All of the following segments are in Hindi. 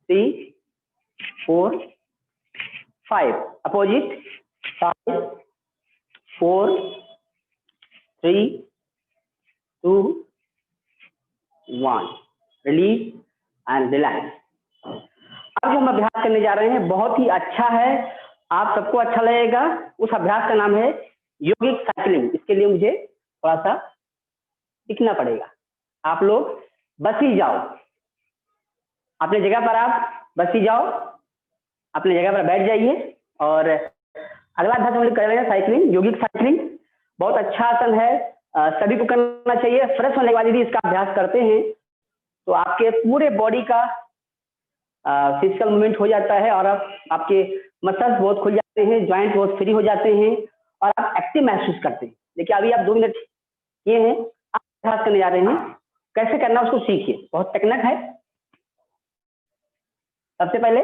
3 4 5, अपोजिट 5 4 3 2 1, रिलीज एंड रिलैक्स। अब जो हम अभ्यास करने जा रहे हैं बहुत ही अच्छा है, आप सबको अच्छा लगेगा। उस अभ्यास का नाम है योगिक साइकिलिंग। इसके लिए मुझे थोड़ा सा सीखना पड़ेगा। आप लोग बस ही जाओ, अपने जगह पर आप बस ही जाओ, अपने जगह पर बैठ जाइए। और अगला अभ्यास हम लोग कर रहे हैं साइकिलिंग, योगिक साइकिलिंग। बहुत अच्छा आसन है, सभी को करना चाहिए। फ्रेश होने के बाद यदि इसका अभ्यास करते हैं तो आपके पूरे बॉडी का फिजिकल मूवमेंट हो जाता है और आपके मसल्स बहुत खुल जाते हैं, जॉइंट बहुत फ्री हो जाते हैं और आप एक्टिव महसूस करते हैं। देखिए अभी आप 2 मिनट किए हैं, आप अभ्यास करने जा रहे हैं, कैसे करना उसको सीखिए, बहुत टेक्निक है। सबसे पहले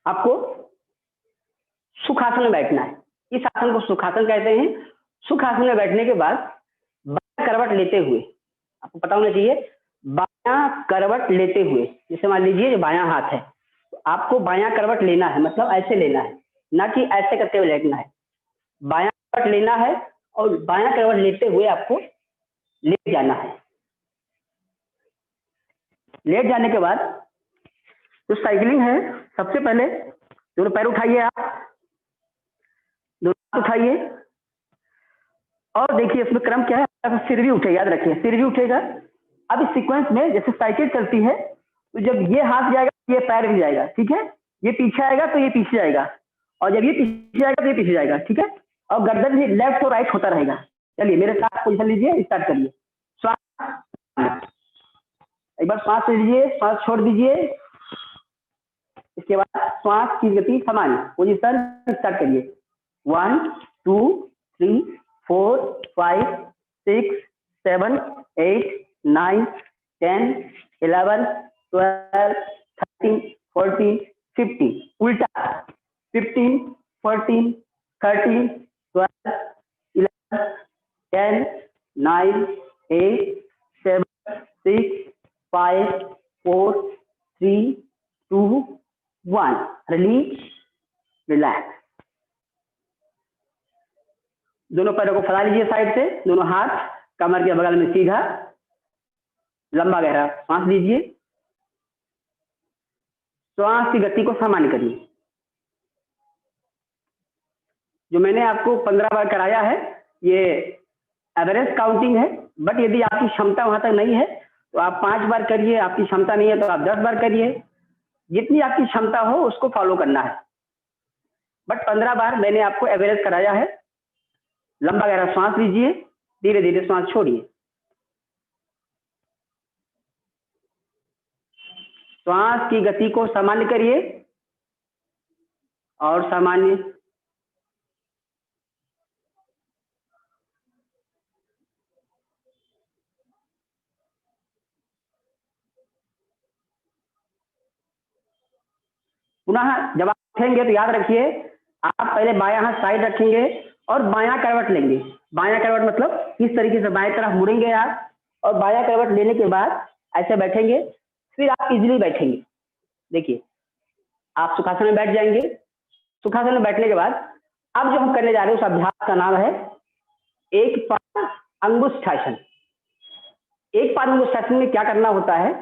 आपको सुखासन में बैठना है। इस आसन को सुखासन कहते हैं। सुखासन में बैठने के बाद बायां करवट लेते हुए, आपको पता होना चाहिए, बायां करवट लेते हुए, जैसे मान लीजिए बायां हाथ है तो आपको बायां करवट लेना है, मतलब ऐसे लेना है, ना कि ऐसे करते हुए लेटना है। बायां करवट लेना है और बायां करवट लेते हुए आपको लेट जाना है। लेट जाने के बाद जो साइकिलिंग है, सबसे पहले दोनों पैर उठाइए, आप दोनों हाथ उठाइए और देखिए इसमें क्रम क्या है, सिर भी उठेगा, याद रखिए सिर भी उठेगा। अब इस सीक्वेंस में जैसे साइकिल चलती है तो जब ये हाथ जाएगा ये पैर भी जाएगा, ठीक है। ये पीछे आएगा तो ये पीछे जाएगा और जब ये पीछे जाएगा तो ये पीछे जाएगा, ठीक है। और गर्दन भी लेफ्ट और राइट होता रहेगा। चलिए मेरे साथ पोजीशन लीजिए, स्टार्ट करिए। श्वास, एक बार श्वास लीजिए, श्वास छोड़ दीजिए, इसके बाद श्वास की गति समान, पोजीशन स्टार्ट करिए। 1 2 3 4 5 6 7 8 9 10 11 12 13 14 15, उल्टा 15 14 13 12 11 10 9 8 7 6 5 4 3 2 1, रिलीज रिलैक्स। दोनों पैरों को फैला लीजिए साइड से, दोनों हाथ कमर के बगल में सीधा, लंबा गहरा सांस लीजिए। श्वास की गति को सामान्य करिए। जो मैंने आपको 15 बार कराया है ये एवरेज काउंटिंग है, बट यदि आपकी क्षमता वहां तक नहीं है तो आप 5 बार करिए, आपकी क्षमता नहीं है तो आप 10 बार करिए, जितनी आपकी क्षमता हो उसको फॉलो करना है। बट 15 बार मैंने आपको एवरेज कराया है। लंबा गहरा सांस लीजिए, धीरे धीरे सांस छोड़िए। श्वास की गति को सामान्य करिए और सामान्य पुनः जब आप उठेंगे तो याद रखिए आप पहले बायां हाथ साइड रखेंगे और बायां करवट लेंगे। बायां करवट मतलब इस तरीके से बाएं तरफ मुड़ेंगे आप और बायां करवट लेने के बाद ऐसे बैठेंगे, फिर आप इजीली बैठेंगे। देखिए आप सुखासन में बैठ जाएंगे। सुखासन में बैठने के बाद अब जो हम करने जा रहे हैं उस अभ्यास का नाम है एक पाद अंगुष्ठासन। एक पाद अंगुष्ठासन में क्या करना होता है,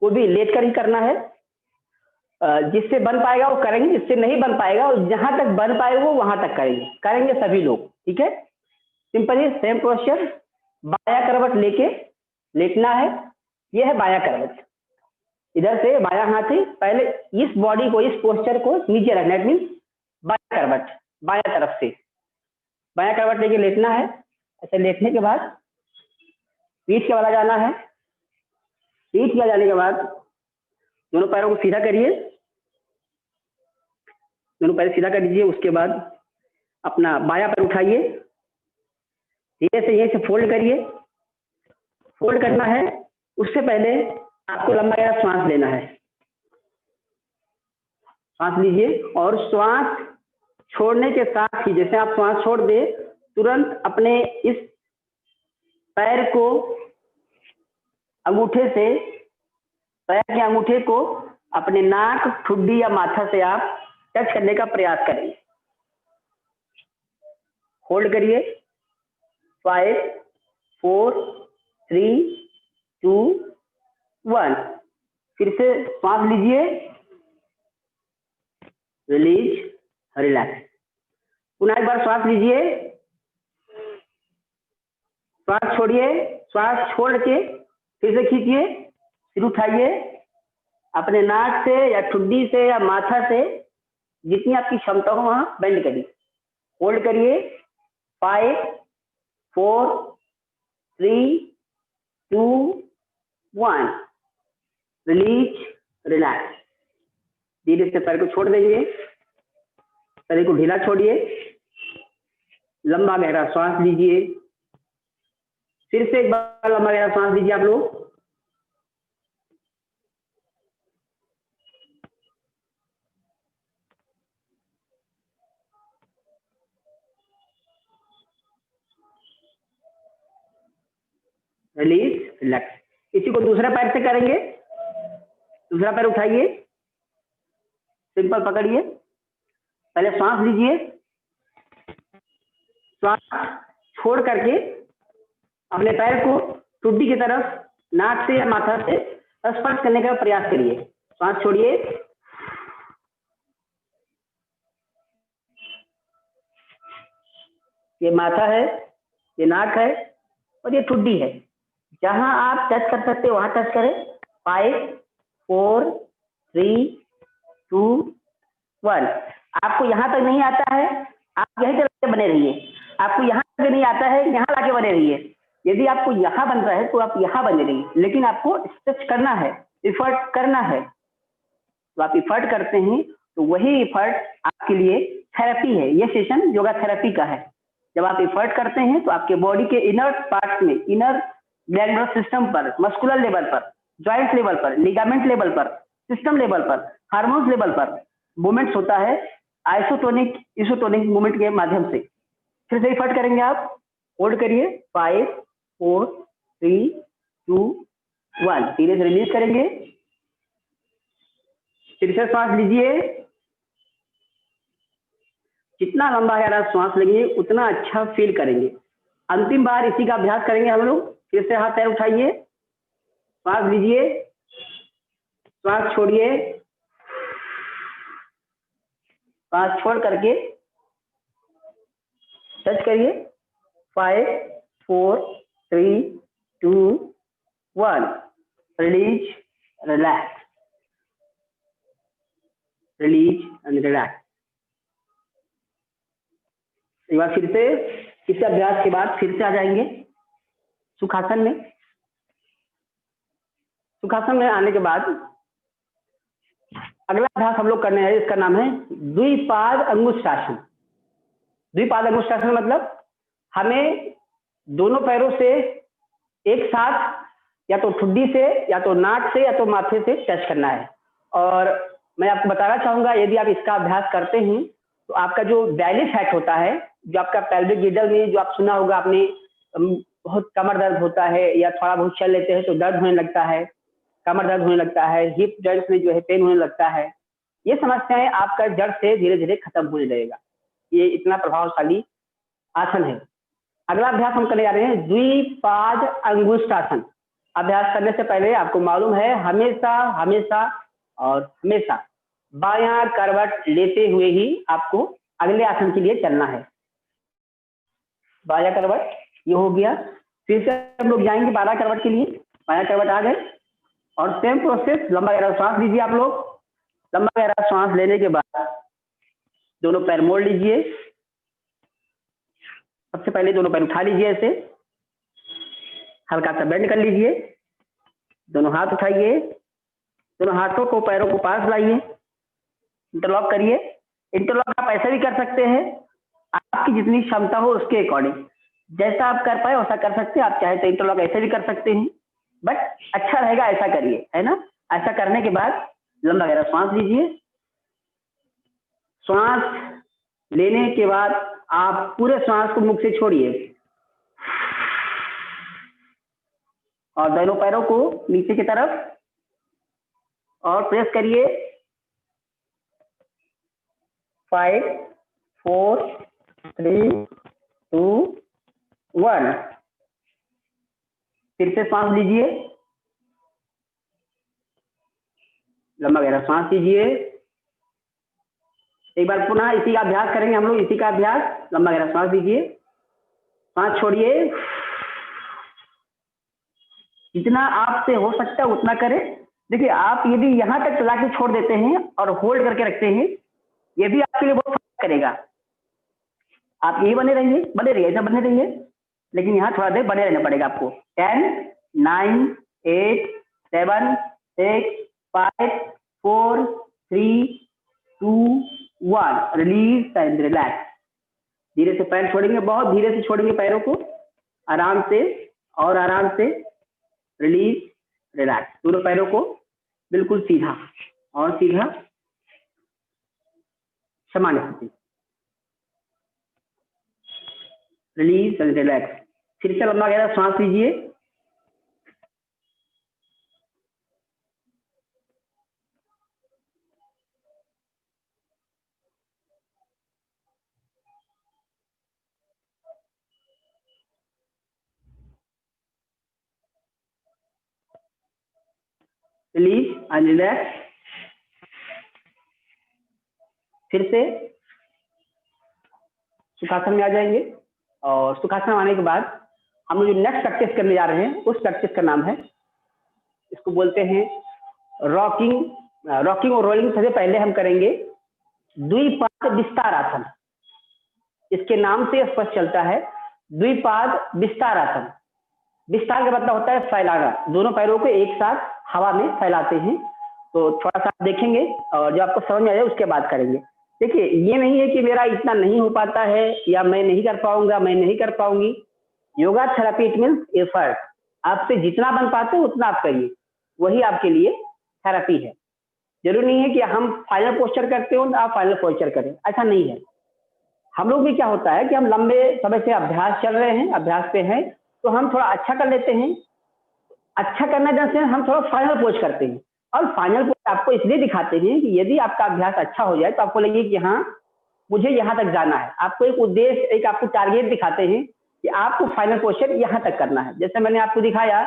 वो भी लेट कर ही करना है। जिससे बन पाएगा वो करेंगे, जिससे नहीं बन पाएगा और जहां तक बन पाएगा वो वहां तक करेंगे सभी लोग, ठीक है। सिंपली सेम पोस्चर, बाया करवट लेके लेटना है। यह है बाया करवट। इधर से बाया हाथ ही पहले इस बॉडी को, इस पोस्चर को नीचे रखना, इट मीन बाया करवट, बाया तरफ से बाया करवट लेके लेटना है। ऐसे लेटने के बाद पीठ के वाला जाना है। पीठ के जाने के बाद दोनों पैरों को सीधा करिए, दोनों पैर सीधा कर दीजिए। उसके बाद अपना बायां पैर उठाइए, धीरे से यहीं से फोल्ड करिए। फोल्ड करना है उससे पहले आपको लंबा गहरा श्वास लेना है। श्वास लीजिए और श्वास छोड़ने के साथ ही जैसे आप श्वास छोड़ दे तुरंत अपने इस पैर को अंगूठे से, पैर के अंगूठे को अपने नाक, ठुड्डी या माथा से आप टच करने का प्रयास करेंगे। होल्ड करिए। 5 4 3 2 1। फिर से सांस लीजिए, रिलीज, रिलैक्स। पुनः एक बार श्वास लीजिए, श्वास छोड़िए, श्वास छोड़ के फिर से खींचिए, फिर उठाइए, अपने नाक से या ठुड्डी से या माथा से जितनी आपकी क्षमता हो वहां बेंड करिए। होल्ड करिए। 5 4 3 2 1। Release, relax. धीरे से पैर को छोड़ देंगे, शरीर को ढीला छोड़िए, लंबा गहरा श्वास लीजिए। फिर से एक बार लंबा गहरा श्वास लीजिए आप लोग। Release, relax. इसी को दूसरा पैर से करेंगे। दूसरा पैर उठाइए, सिंपल पकड़िए, पहले सांस लीजिए, श्वास छोड़ करके अपने पैर को ठुड्डी की तरफ नाक से या माथा से स्पर्श करने का प्रयास करिए। सांस छोड़िए, ये माथा है, ये नाक है और ये ठुड्डी है। जहां आप टच कर सकते हो वहां टच करें। 5 4 3 2 1। आपको यहां तक नहीं आता है, आप यहीं तक बने रहिए। आपको यहां तक नहीं आता है, यहां लाके बने रहिए। यदि आपको यहां बन रहा है तो आप यहां बने रहिए, लेकिन आपको स्ट्रेच करना है, इफर्ट करना है। तो आप इफर्ट करते हैं तो वही इफर्ट आपके लिए थेरेपी है। यह सेशन योगा थेरेपी का है। जब आप इफर्ट करते हैं तो आपके बॉडी के इनर पार्ट्स में, इनर ग्लैंडुलर सिस्टम पर, मस्कुलर लेवल पर, जॉइंट लेवल पर, लिगामेंट लेवल पर, सिस्टम लेवल पर, हार्मोन्स लेवल पर मूवमेंट्स होता है आइसोटोनिक इसोटोनिक मूवमेंट के माध्यम से। फिर से इफर्ट करेंगे आप। होल्ड करिए। 5 4 3 2 1। धीरे से रिलीज करेंगे। फिर से सांस लीजिए। जितना लंबा गहरा सांस लेंगे उतना अच्छा फील करेंगे। अंतिम बार इसी का अभ्यास करेंगे हम लोग। फिर से हाथ पैर उठाइए, सांस लीजिए, श्वास छोड़िए, सांस छोड़ करके टच करिए। 5 4 3 2 1। Release, relax, release and relax. एक बार फिर से इस अभ्यास के बाद फिर से आ जाएंगे सुखासन में। सुखासन में आने के बाद अगला अभ्यास हम लोग करने हैं, इसका नाम है द्विपाद अंगुष्ठासन। द्विपाद अंगुष्ठासन मतलब हमें दोनों पैरों से एक साथ या तो ठुड्डी से या तो नाक से या तो माथे से टच करना है। और मैं आपको बताना चाहूंगा, यदि आप इसका अभ्यास करते हैं तो आपका जो बैली फैट होता है, जो आपका पेल्विक गिडल में, जो आप सुना होगा आपने, बहुत कमर दर्द होता है या थोड़ा बहुत चल लेते हैं तो दर्द होने लगता है, कमर दर्द होने लगता है, हिप जॉइंट्स में जो है पेन होने लगता है, ये समस्याएं आपका जड़ से धीरे धीरे खत्म होने लगेगा। ये इतना प्रभावशाली आसन है। अगला अभ्यास हम करने जा रहे हैं द्विपाद अंगुष्ठासन। अभ्यास करने से पहले आपको मालूम है हमेशा हमेशा और हमेशा बायां करवट लेते हुए ही आपको अगले आसन के लिए चलना है। बायां करवट ये हो गया। फिर से हम लोग जाएंगे 12 करवट के लिए। बायां करवट आ गए और सेम प्रोसेस, लंबा गहरा सांस लीजिए आप लोग। लंबा गहरा सांस लेने के बाद दोनों पैर मोड़ लीजिए। सबसे पहले दोनों पैर उठा लीजिए, ऐसे हल्का सा बेंड कर लीजिए। दोनों हाथ उठाइए, दोनों हाथों को पैरों को पास लाइए, इंटरलॉक करिए। इंटरलॉक आप ऐसा भी कर सकते हैं, आपकी जितनी क्षमता हो उसके अकॉर्डिंग, जैसा आप कर पाए वैसा कर सकते हैं। आप चाहे तो इंटरलॉक ऐसे भी कर सकते हैं, बट अच्छा रहेगा ऐसा करिए, है ना। ऐसा करने के बाद लंबा गहरा सांस लीजिए। सांस लेने के बाद आप पूरे सांस को मुख से छोड़िए। और दोनों पैरों को नीचे की तरफ और प्रेस करिए। 5 4 3 2 1। फिर से सांस लीजिए, लंबा गहरा सांस लीजिए। एक बार पुनः इसी का अभ्यास करेंगे हम लोग, इसी का अभ्यास। लंबा गहरा सांस लीजिए, सांस छोड़िए। जितना आपसे हो सकता है उतना करें। देखिए, आप यदि यहाँ तक चला के छोड़ देते हैं और होल्ड करके रखते हैं, ये भी आपके लिए बहुत फायदा करेगा। आप यही बने रहिए, ऐसा बने रहिए, लेकिन यहाँ थोड़ा देर बने रहना पड़ेगा आपको। 10 9 8 7 6 5 4 3 2 1। Release and relax. धीरे से पैर छोड़ेंगे, बहुत धीरे से छोड़ेंगे पैरों को, आराम से और आराम से। Release, relax. दोनों पैरों को बिल्कुल सीधा और सीधा, समान स्थिति। Release and relax. फिर से लंबा गहरा सांस लीजिए, रिलीज एंड रिलैक्स। फिर से सुखासन में आ जाएंगे, और सुखासन में आने के बाद हम लोग जो नेक्स्ट प्रैक्टिस करने जा रहे हैं, उस प्रैक्टिस का नाम है, इसको बोलते हैं रॉकिंग। रॉकिंग और रोलिंग से पहले हम करेंगे द्विपाद विस्तार आसन। इसके नाम से स्पष्ट चलता है, द्विपाद विस्तार आसन। विस्तार का मतलब होता है फैलाना, दोनों पैरों को एक साथ हवा में फैलाते हैं। तो थोड़ा सा देखेंगे और जो आपको समझ में आ जाए उसके बाद करेंगे। देखिए, ये नहीं है कि मेरा इतना नहीं हो पाता है या मैं नहीं कर पाऊंगा, मैं नहीं कर पाऊंगी। Yoga therapy it means effort. आपसे जितना बन पाते हैं उतना आप करिए, वही आपके लिए थेरेपी है। जरूरी नहीं है कि हम फाइनल पोस्चर करते हो आप फाइनल पोस्चर करें, ऐसा नहीं है। हम लोग भी क्या होता है कि हम लंबे समय से अभ्यास चल रहे हैं, अभ्यास पे हैं, तो हम थोड़ा अच्छा कर लेते हैं। अच्छा करना जैसे हम थोड़ा फाइनल पोज करते हैं, और फाइनल पोज आपको इसलिए दिखाते हैं कि यदि आपका अभ्यास अच्छा हो जाए तो आपको लगे कि हाँ, मुझे यहाँ तक जाना है। आपको एक उद्देश्य, एक आपको टारगेट दिखाते हैं कि आपको फाइनल पोस्चर यहाँ तक करना है। जैसे मैंने आपको दिखाया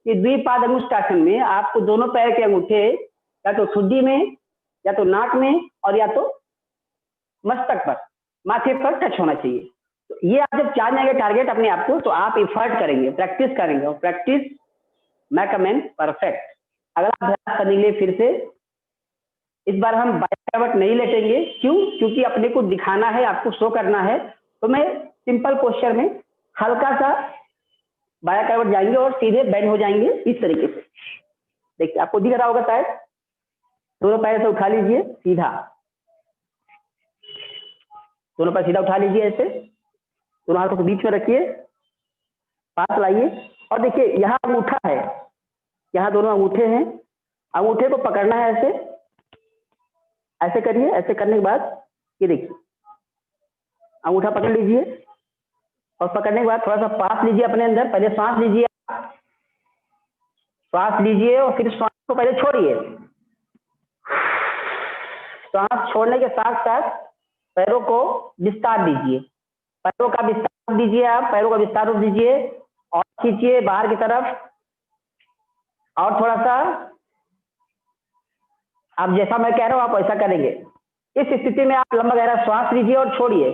कि द्विपाद अंगुष्ठासन में आपको दोनों पैर के अंगूठे या तो ठुड्डी में, या तो नाक में, और या तो मस्तक पर, माथे पर टच होना चाहिए। तो ये आप जब चाह जाएंगे टारगेट अपने आप को, तो आप एफर्ट करेंगे, प्रैक्टिस करेंगे, और practice make a man perfect. अगला अभ्यास करने के लिए फिर से इस बार हम बाया करवट नहीं लेटेंगे। क्यों? क्योंकि अपने को दिखाना है, आपको शो करना है। तो मैं सिंपल पोस्चर में हल्का सा बाया करवट जाएंगे और सीधे बेंड हो जाएंगे इस तरीके से। देखिए, आपको दिख रहा होगा शायद। दोनों पैर से उठा लीजिए सीधा, दोनों पैर सीधा उठा लीजिए, ऐसे दोनों हाथों को बीच में रखिए, पास लाइए, और देखिए यहाँ अंगूठा है, यहाँ दोनों अंगूठे हैं। अंगूठे को पकड़ना है ऐसे, ऐसे करिए। ऐसे करने के बाद ये देखिए, अंगूठा पकड़ लीजिए, और पकड़ने के बाद थोड़ा सा पास लीजिए अपने अंदर। पहले सांस लीजिए, सांस लीजिए, और फिर सांस को पहले छोड़िए। सांस छोड़ने के साथ साथ पैरों को विस्तार दीजिए, पैरों का विस्तार दीजिए। आप पैरों का विस्तार दीजिए और खींचिए बाहर की तरफ, और थोड़ा सा आप जैसा मैं कह रहा हूं आप ऐसा करेंगे। इस स्थिति में आप लंबा गहरा श्वास लीजिए और छोड़िए।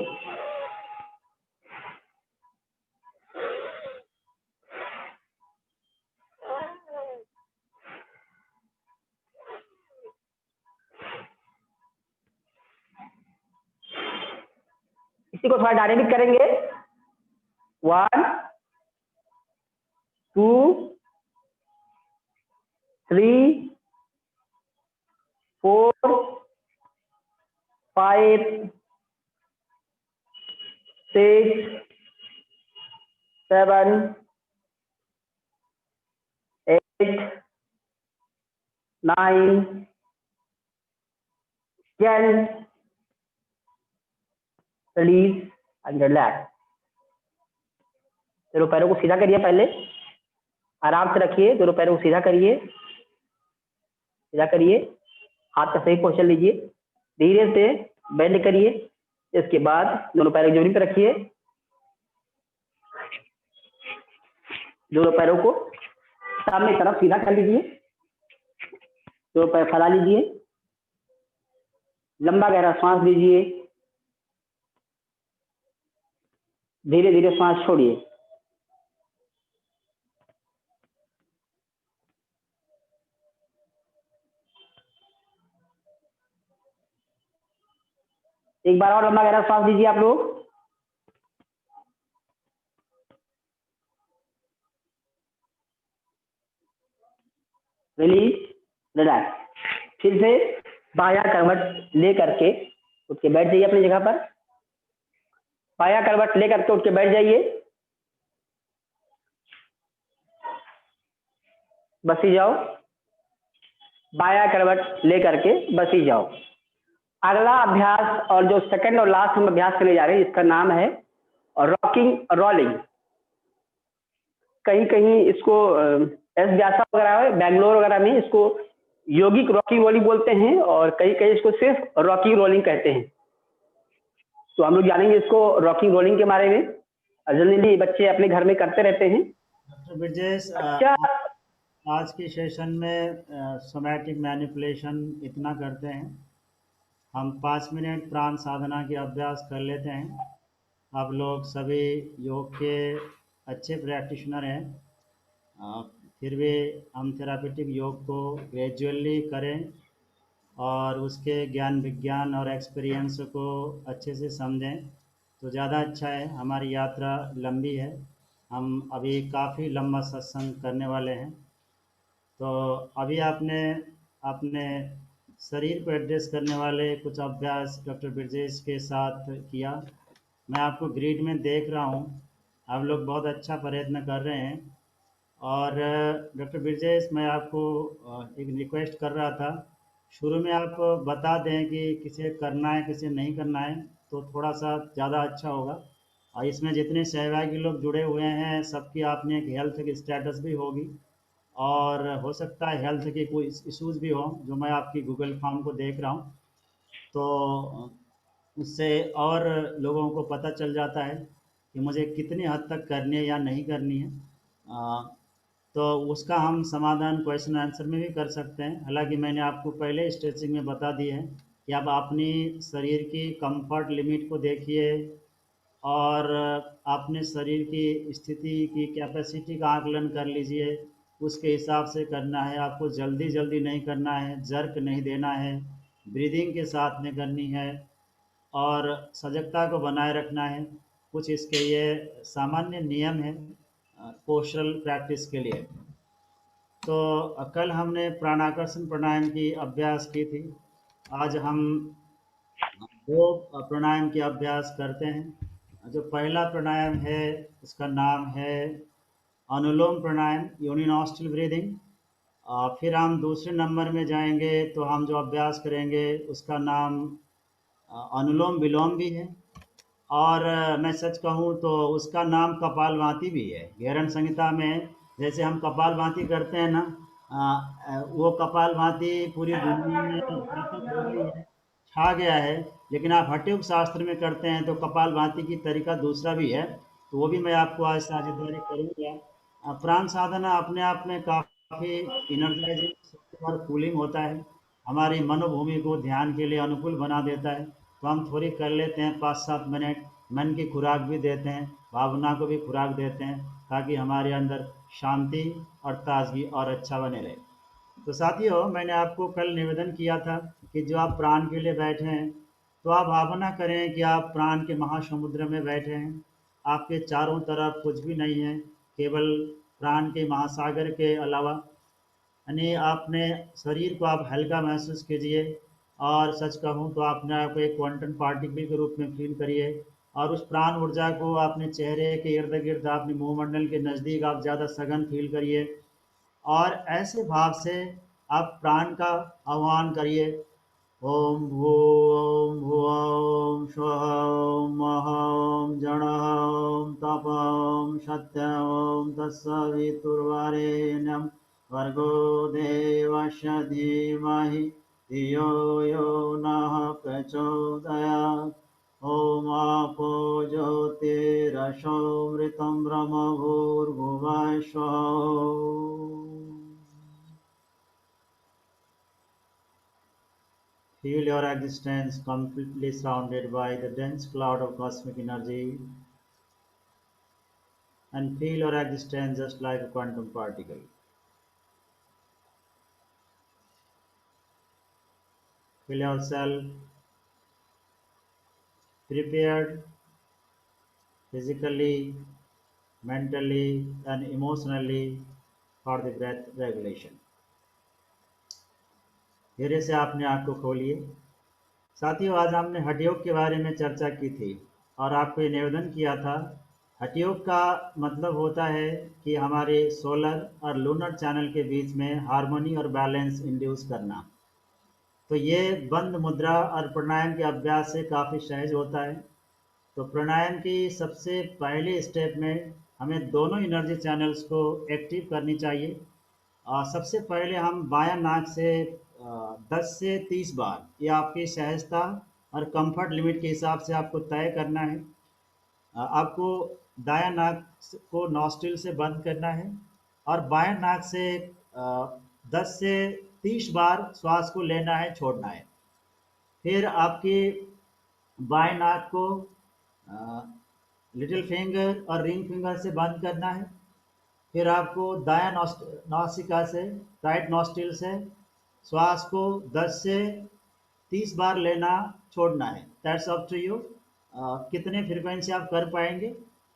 इसी को थोड़ा डायनेमिक करेंगे। 1 2 3 4 5 6 7 8 9 10। Release and relax. चलो, पैरों को सीधा करिए पहले, आराम से रखिए, दोनों पैरों को सीधा करिए, सीधा करिए, हाथ का सही पोस्चर लीजिए, धीरे से बेंड करिए। इसके बाद दोनों पैरों को जमीन पर रखिए, दोनों पैरों को सामने की तरफ सीधा कर लीजिए, दोनों पैर फैला लीजिए, लंबा गहरा सांस लीजिए, धीरे धीरे सांस छोड़िए। एक बार और लंबा गहरा सांस लीजिए आप लोग, रिलीज, रिलैक्स। फिर से बायां करवट ले करके उठ के बैठ जाइए अपनी जगह पर, बायां करवट ले करके उठ के बैठ जाइए, बस ही जाओ, बायां करवट ले करके बस ही जाओ। अगला अभ्यास और जो सेकंड और लास्ट हम अभ्यास करने जा रहे हैं, इसका नाम है रॉकिंग रोलिंग। कहीं कहीं इसको एस व्यासा वगैरह बेंगलोर वगैरह में इसको योगिक रॉकिंग रोलिंग बोलते हैं, और कहीं कहीं इसको सिर्फ रॉकिंग रोलिंग कहते हैं। तो हम लोग जानेंगे इसको रॉकिंग रोलिंग के बारे में। जनरली बच्चे अपने घर में करते रहते हैं। डॉक्टर ब्रिजेश, अच्छा, आज की सेशन में सोमैटिक मैनिपुलेशन इतना करते हैं। हम 5 मिनट प्राण साधना के अभ्यास कर लेते हैं। आप लोग सभी योग के अच्छे प्रैक्टिशनर हैं, फिर भी हम थेरापेटिक योग को ग्रेजुअली करें और उसके ज्ञान विज्ञान और एक्सपीरियंस को अच्छे से समझें तो ज़्यादा अच्छा है। हमारी यात्रा लंबी है, हम अभी काफ़ी लंबा सत्संग करने वाले हैं। तो अभी आपने अपने शरीर को एड्रेस करने वाले कुछ अभ्यास डॉक्टर ब्रिजेश के साथ किया। मैं आपको ग्रिड में देख रहा हूँ, आप लोग बहुत अच्छा प्रयत्न कर रहे हैं। और डॉक्टर ब्रिजेश, मैं आपको एक रिक्वेस्ट कर रहा था, शुरू में आप बता दें कि किसे करना है किसे नहीं करना है तो थोड़ा सा ज़्यादा अच्छा होगा। और इसमें जितने सहभागी लोग जुड़े हुए हैं सबकी आपने एक हेल्थ की स्टेटस भी होगी, और हो सकता है हेल्थ के कोई इश्यूज़ भी हों जो मैं आपकी गूगल फॉर्म को देख रहा हूँ, तो उससे और लोगों को पता चल जाता है कि मुझे कितनी हद तक करनी है या नहीं करनी है। तो उसका हम समाधान क्वेश्चन आंसर में भी कर सकते हैं। हालांकि मैंने आपको पहले स्ट्रेचिंग में बता दी है कि आप अपनी शरीर की कंफर्ट लिमिट को देखिए और अपने शरीर की स्थिति की कैपेसिटी का आकलन कर लीजिए, उसके हिसाब से करना है। आपको जल्दी जल्दी नहीं करना है, जर्क नहीं देना है, ब्रीदिंग के साथ में करनी है और सजगता को बनाए रखना है। कुछ इसके ये सामान्य नियम हैं पोस्चरल प्रैक्टिस के लिए। तो कल हमने प्राणाकर्षण प्राणायाम की अभ्यास की थी, आज हम दो प्राणायाम के अभ्यास करते हैं। जो पहला प्राणायाम है उसका नाम है अनुलोम प्राणायाम, यूनिनॉस्ट्रल ब्रीदिंग। फिर हम दूसरे नंबर में जाएंगे तो हम जो अभ्यास करेंगे उसका नाम अनुलोम विलोम भी है, और मैं सच कहूँ तो उसका नाम कपालभाति भी है। घेरन संहिता में जैसे हम कपालभाति करते हैं ना, वो कपालभाति पूरी दुनिया में व्यापक हो गई है, छा गया है। लेकिन आप हठयोग शास्त्र में करते हैं तो कपालभाति की तरीका दूसरा भी है, तो वो भी मैं आपको आज साझेदारी करूँगा। प्राण साधना अपने आप में काफ़ी इनर्जाइजिंग और कूलिंग होता है, हमारी मनोभूमि को ध्यान के लिए अनुकूल बना देता है। तो हम थोड़ी कर लेते हैं 5-7 मिनट, मन की खुराक भी देते हैं, भावना को भी खुराक देते हैं, ताकि हमारे अंदर शांति और ताजगी और अच्छा बने रहे। तो साथियों, मैंने आपको कल निवेदन किया था कि जो आप प्राण के लिए बैठे हैं तो आप भावना करें कि आप प्राण के महासमुद्र में बैठे हैं। आपके चारों तरफ कुछ भी नहीं है, केवल प्राण के महासागर के अलावा। यानी अपने शरीर को आप हल्का महसूस कीजिए, और सच कहूँ तो अपने आप को एक क्वांटम पार्टिकल के रूप में फील करिए, और उस प्राण ऊर्जा को अपने चेहरे के इर्द गिर्द अपने मुंहमंडल के नज़दीक आप ज़्यादा सघन फील करिए, और ऐसे भाव से आप प्राण का आह्वान करिए, ॐ भूं भुवं स्वः महं जनं तपं सत्यं तत्सवितुर्वरेण्यं भर्गो देवस्य धीमहि धियो यो नः प्रचोदयात् ॐ आपो ज्योतिरसोमृतं ब्रह्मभूर्भुवः स्वः। Feel your existence completely surrounded by the dense cloud of cosmic energy, and feel your existence just like a quantum particle. Feel yourself prepared physically, mentally, and emotionally for the breath regulation. धीरे से आपने आंख को खोलिए। साथियों, आज हमने हठयोग के बारे में चर्चा की थी और आपको ये निवेदन किया था। हठयोग का मतलब होता है कि हमारे सोलर और लूनर चैनल के बीच में हार्मनी और बैलेंस इंड्यूस करना। तो ये बंद मुद्रा और प्राणायाम के अभ्यास से काफ़ी सहज होता है। तो प्राणायाम की सबसे पहले स्टेप में हमें दोनों एनर्जी चैनल्स को एक्टिव करनी चाहिए। सबसे पहले हम बायां नाक से 10 से 30 बार, ये आपकी सहजता और कंफर्ट लिमिट के हिसाब से आपको तय करना है। आपको दायां नाक को नॉस्ट्रिल से बंद करना है और बायां नाक से 10 से 30 बार श्वास को लेना है, छोड़ना है। फिर आपकी बाएं नाक को लिटिल फिंगर और रिंग फिंगर से बंद करना है। फिर आपको दायां नासिका से, राइट नॉस्ट्रिल से श्वास को 10 से 30 बार लेना, छोड़ना है। दैट्स अप टू यू कितने फ्रीक्वेंसी आप कर पाएंगे।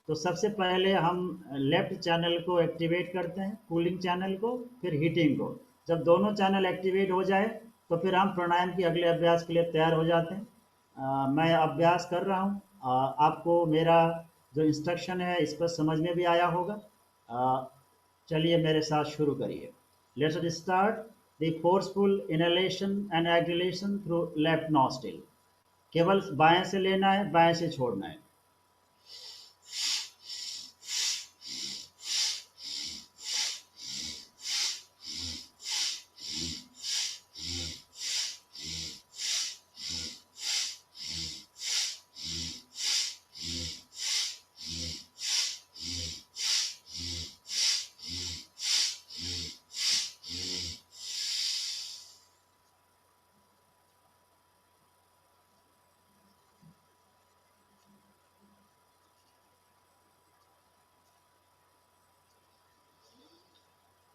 तो सबसे पहले हम लेफ्ट चैनल को एक्टिवेट करते हैं, कूलिंग चैनल को, फिर हीटिंग को। जब दोनों चैनल एक्टिवेट हो जाए तो फिर हम प्राणायाम के अगले अभ्यास के लिए तैयार हो जाते हैं। मैं अभ्यास कर रहा हूँ। आपको मेरा जो इंस्ट्रक्शन है इस पर समझ में भी आया होगा। चलिए मेरे साथ शुरू करिए। Let's start the forceful inhalation and exhalation through left nostril. केवल बाएं से लेना है, बाएं से छोड़ना है।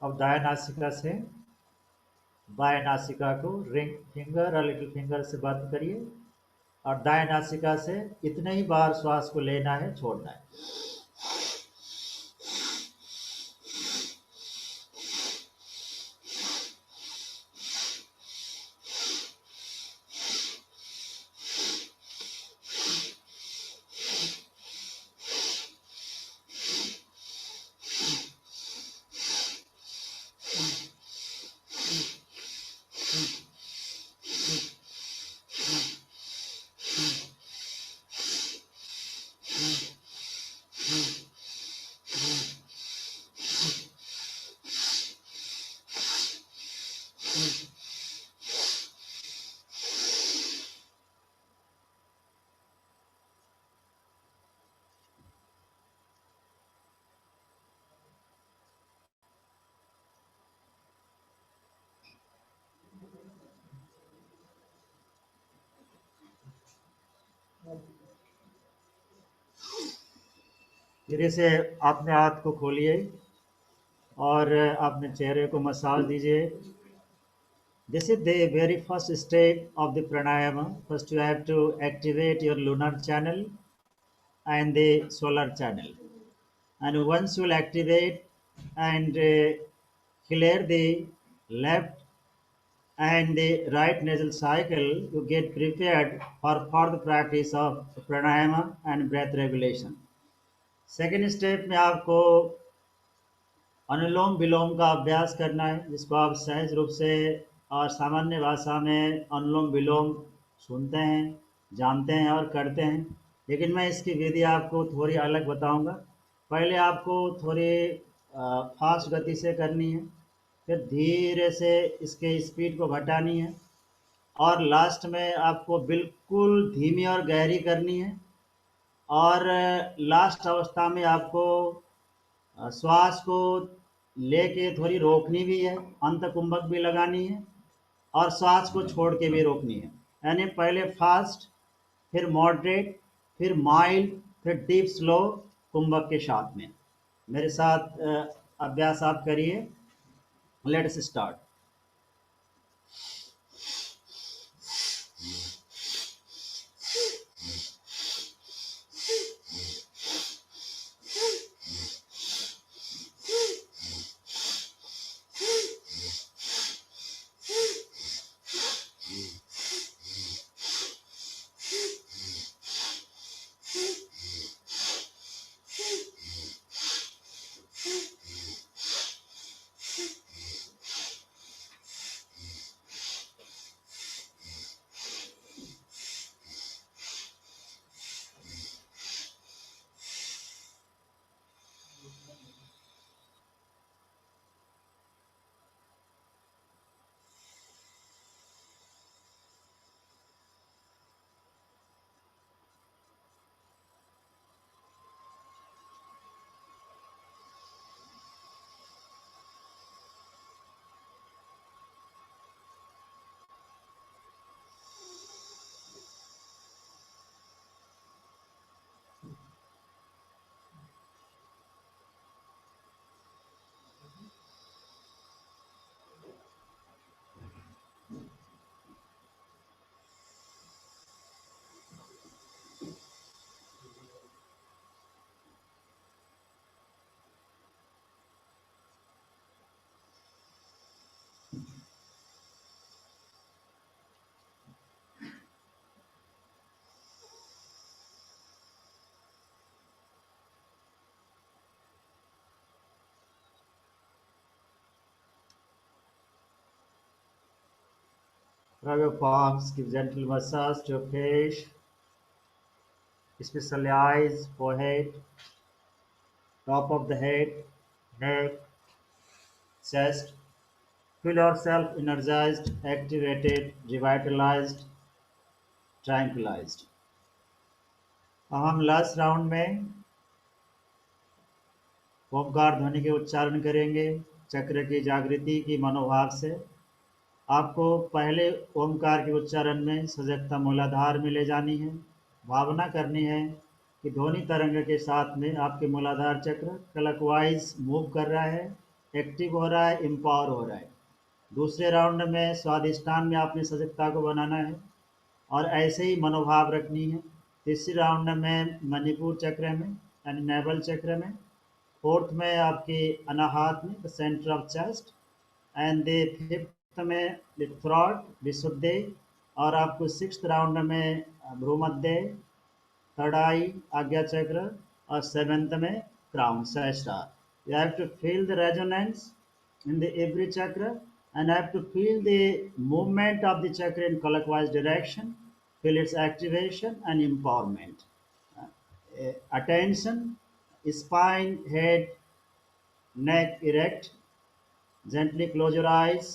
अब दाएं नासिका से बाएं नासिका को रिंग फिंगर और लिटिल फिंगर से बंद करिए और दाएं नासिका से इतने ही बार श्वास को लेना है, छोड़ना है। धीरे से अपने हाथ को खोलिए और अपने चेहरे को मसाज दीजिए। This is the very first step of the pranayama. First you have to activate your lunar channel and the solar channel. And once you will activate and clear the left and the right nasal cycle, you get prepared for further practice of pranayama and breath regulation. Second step में आपको अनुलोम विलोम का अभ्यास करना है, जिसको आप सहज रूप से और सामान्य भाषा में अनुलोम विलोम सुनते हैं, जानते हैं और करते हैं। लेकिन मैं इसकी विधि आपको थोड़ी अलग बताऊंगा। पहले आपको थोड़ी फास्ट गति से करनी है, फिर धीरे से इसके स्पीड को घटानी है, और लास्ट में आपको बिल्कुल धीमी और गहरी करनी है। और लास्ट अवस्था में आपको श्वास को लेके थोड़ी रोकनी भी है, अंत कुंभक भी लगानी है, और श्वास को छोड़ के भी रोकनी है। यानी पहले फास्ट, फिर मॉडरेट, फिर माइल्ड, फिर डीप स्लो कुंभक के साथ में। मेरे साथ अभ्यास आप करिए। Let's start. Rub your palms, give gentle massage to your face, especially eyes, forehead, top of the head, neck, chest. Feel yourself energized, activated, revitalized, tranquilized. अब हम लास्ट राउंड में ओमकार ध्वनि के उच्चारण करेंगे चक्र की जागृति की मनोभाव से। आपको पहले ओमकार के उच्चारण में सजगता मूलाधार में ले जानी है। भावना करनी है कि ध्वनि तरंग के साथ में आपके मूलाधार चक्र क्लॉकवाइज मूव कर रहा है, एक्टिव हो रहा है, एम्पावर हो रहा है। दूसरे राउंड में स्वादिष्टान में आपने सजगता को बनाना है और ऐसे ही मनोभाव रखनी है। तीसरे राउंड में मणिपुर चक्र में यानी नेवल चक्र में, फोर्थ में आपकी अनाहत में the centre of chest, and the fifth में द थ्रोट विशुद्धि, और आपको सिक्स्थ राउंड में भ्रूमध्य, थर्ड आई आज्ञा चक्र, और सेवेंथ में crown सहस्त्रार। You have to feel the resonance in the every chakra and have to feel the movement of the chakra in clockwise direction, feel its activation and empowerment. Attention, spine, head, neck erect, gently close your eyes.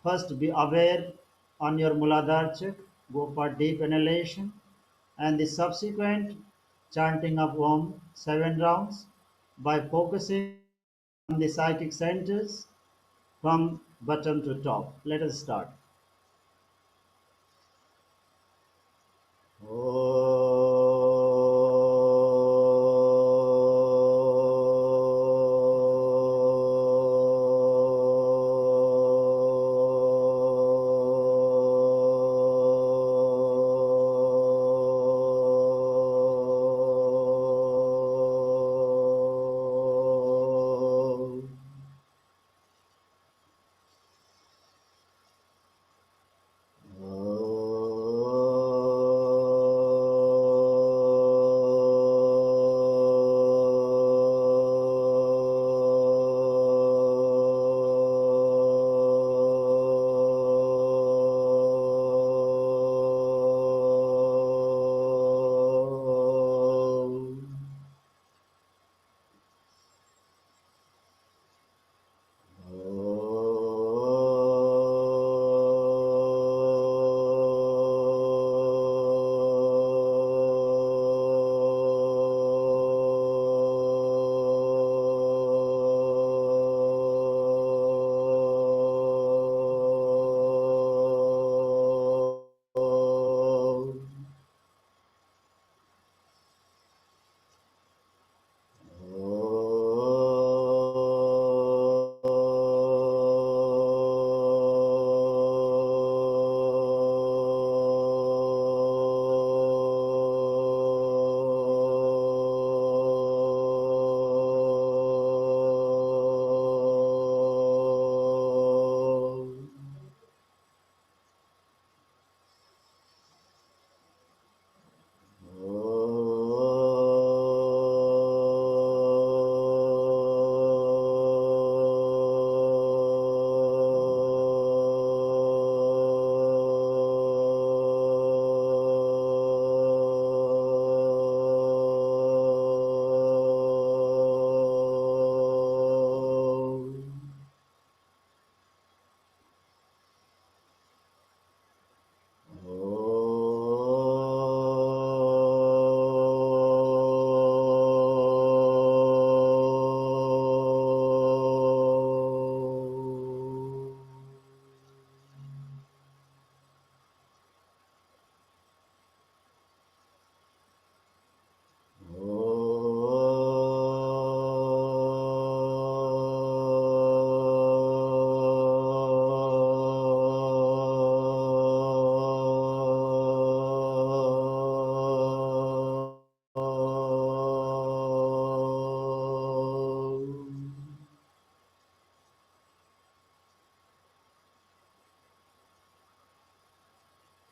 First be aware on your Muladhara chakra, go for deep inhalation, and the subsequent chanting of Om 7 rounds by focusing on the psychic centers from bottom to top. Let us start.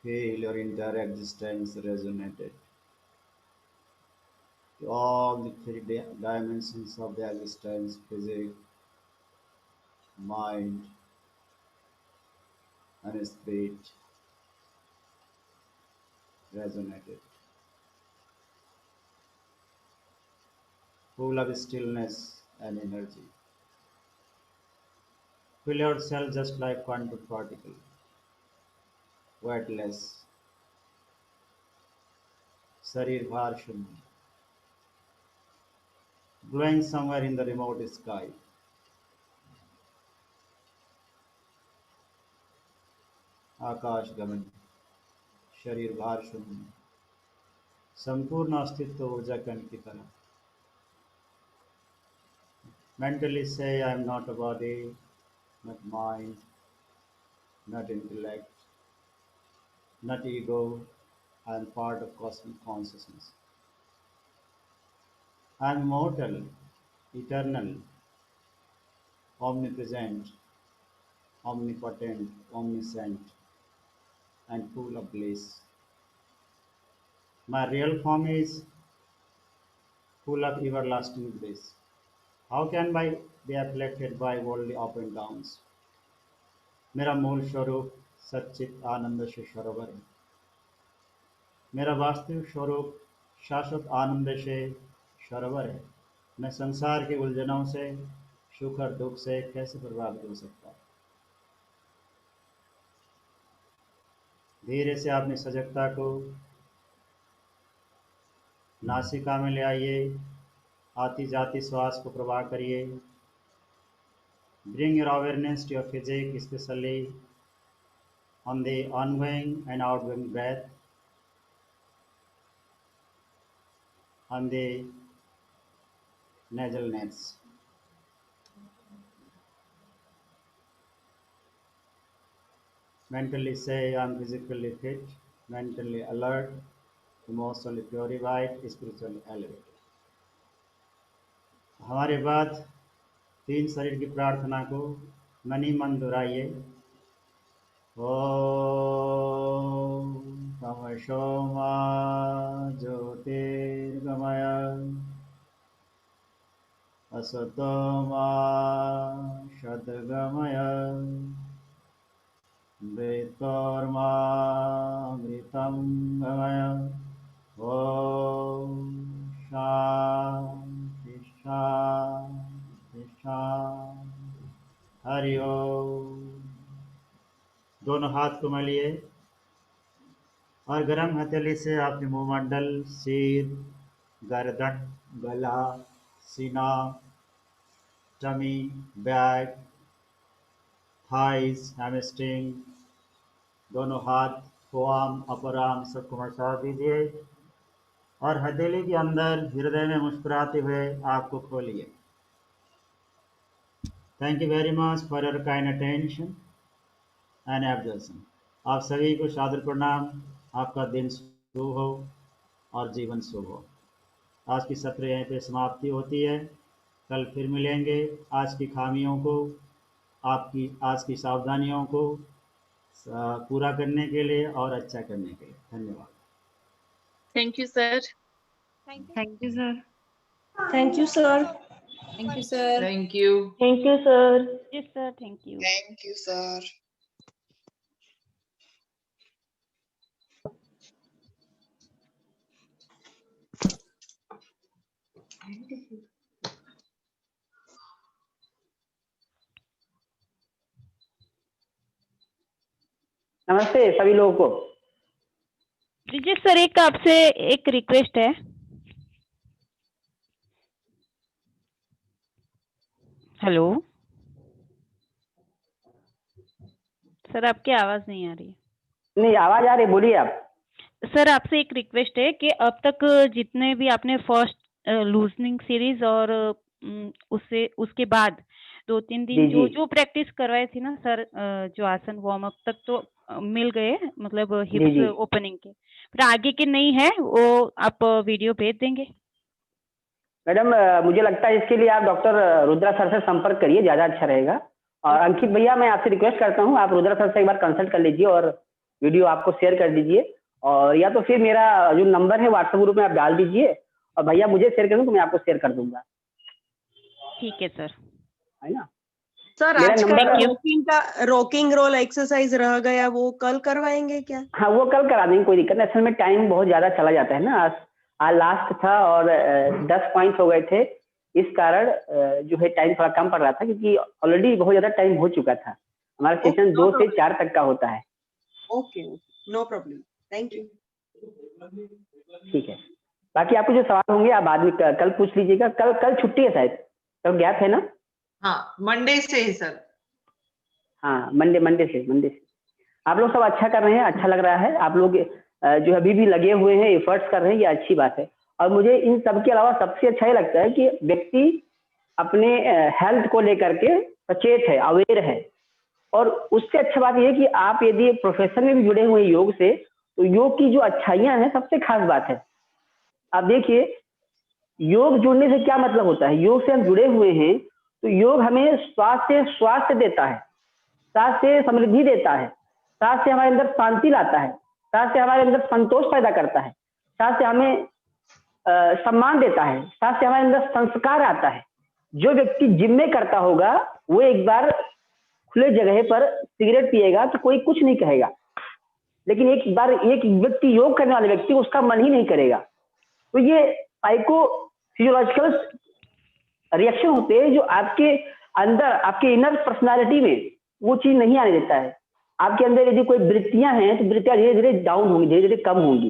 Feel your entire existence resonated to all the three dimensions of the existence: physics, mind, and spirit resonated. Full of stillness and energy. Feel yourself just like quantum particle, weightless, sharir bhar shunya, glowing somewhere in the remote sky. आकाश गमन, शरीर भार शून्य, संपूर्ण अस्तित्व ऊर्जा कण की तरह. Mentally say, I am not a body, not mind, not intellect, not ego. I am part of cosmic consciousness. I am immortal, eternal, omnipresent, omnipotent, omniscient, and full of bliss. My real form is full of everlasting bliss. How can I be afflicted by worldly up and downs? मेरा मूल स्वरूप सच्चित आनंद से सरोवर है. मेरा वास्तविक स्वरूप शाश्वत आनंद से सरोवर है. मैं संसार की उलझनों से, सुख और दुख से कैसे प्रभावित हो सकता? धीरे से अपनी सजगता को नासिका में ले आइए. आती जाती श्वास को प्रवाह करिए. Bring your awareness to your physics, especially on the ongoing and outgoing breath, on the nasal nets. Mentally say, I am physically fit, mentally alert, emotionally purified, spiritually elevated. हमारे बाद तीन शरीर की प्रार्थना को मन ही मन दोहराइए. ओम तमसो मा ज्योतिर्गमय असतो मा सद्गमय मृतोर्मामृतं गमय. ओम शांति शांति शांति. हरि ओम. दोनों हाथ को मलिए और गरम हथेली से आपके मुंहमंडल, सिर, गर्दन, गला, सीना, टमी, बैक, थाइस, हैमस्ट्रिंग, दोनों हाथ, फोआर्म, अपर आर्म सबको मसाज दीजिए और हथेली के अंदर हृदय में मुस्कुराते हुए आँख को खोलिए. Thank you very much for your kind attention and observation. आप सभी को सादर प्रणाम. आपका दिन शुभ हो और जीवन शुभ हो. आज की सत्र यहीं पे समाप्ति होती है. कल फिर मिलेंगे आज की खामियों को, आपकी आज की सावधानियों को पूरा करने के लिए और अच्छा करने के लिए. धन्यवाद. Thank you, sir. Thank you, sir. Thank you, sir. Thank you, sir. Thank you. Thank you, sir. Yes, sir. Thank you. Thank you, sir. नमस्ते सभी लोगों को. ब्रिजेश सर, एक आपसे एक रिक्वेस्ट है. हेलो सर, आपकी आवाज नहीं आ रही है. नहीं, आवाज आ रही, बोलिए आप. सर, आपसे एक रिक्वेस्ट है कि अब तक जितने भी आपने फर्स्ट लूजनिंग सीरीज और उससे उसके बाद 2-3 दिन जी. जो प्रैक्टिस करवाए थी ना सर, जो आसन वार्म अप तक तो मिल गए, मतलब जी. हिप्स ओपनिंग के, फिर आगे के नहीं है वो आप वीडियो भेज देंगे. मैडम मुझे लगता है इसके लिए आप डॉक्टर रुद्रा सर से संपर्क करिए, ज्यादा अच्छा रहेगा. और अंकित भैया, मैं आपसे रिक्वेस्ट करता हूँ आप रुद्रा सर से एक बार कंसल्ट कर लीजिए और वीडियो आपको शेयर कर दीजिए, और या तो फिर मेरा जो नंबर है व्हाट्सएप ग्रुप में आप डाल दीजिए, और भैया मुझे शेयर कर दो तो मैं आपको शेयर कर दूंगा, ठीक है सर। है ना। सर मेरा आज का नंबर रॉकिंग रोल एक्सरसाइज रह गया, वो कल करवाएंगे क्या? हाँ वो कल करा देंगे, कोई दिक्कत नहीं। असल में टाइम बहुत ज्यादा चला जाता है ना, आज लास्ट था और 10 पॉइंट हो गए थे, इस कारण जो है टाइम थोड़ा कम पड़ रहा था, क्योंकि ऑलरेडी बहुत ज्यादा टाइम हो चुका था। हमारा सेशन 2 से 4 तक का होता है। Okay, no problem, thank you. ठीक है, बाकी आपको जो सवाल होंगे आप बाद में कल पूछ लीजिएगा। कल छुट्टी है शायद, कल गैप है ना? हाँ, मंडे से है सर। हाँ मंडे से। आप लोग सब अच्छा कर रहे हैं, अच्छा लग रहा है। आप लोग जो अभी भी लगे हुए हैं, एफर्ट्स कर रहे हैं, ये अच्छी बात है। और मुझे इन सब के अलावा सबसे अच्छा ये लगता है कि व्यक्ति अपने हेल्थ को लेकर के सचेत है, अवेयर है। और उससे अच्छा बात यह है कि आप यदि प्रोफेशन में भी जुड़े हुए हैं योग से, तो योग की जो अच्छाइयां हैं सबसे खास बात है। आप देखिए, योग जुड़ने से क्या मतलब होता है, योग से हम जुड़े हुए हैं तो योग हमें स्वास्थ्य देता है, साथ से समृद्धि देता है, साथ से हमारे अंदर शांति लाता है, साथ से हमारे अंदर संतोष पैदा करता है, साथ से हमें सम्मान देता है, साथ से हमारे अंदर संस्कार आता है। जो व्यक्ति जिम में करता होगा वो एक बार खुले जगह पर सिगरेट पिएगा तो कोई कुछ नहीं कहेगा, लेकिन एक बार एक व्यक्ति योग करने वाले व्यक्ति उसका मन ही नहीं करेगा। तो ये साइको फिजियोलॉजिकल रिएक्शन होते हैं जो आपके अंदर, आपके इनर पर्सनालिटी में वो चीज नहीं आने देता है। आपके अंदर यदि कोई वृत्तियां हैं तो वृत्तियां धीरे धीरे डाउन होंगी, धीरे धीरे कम होंगी।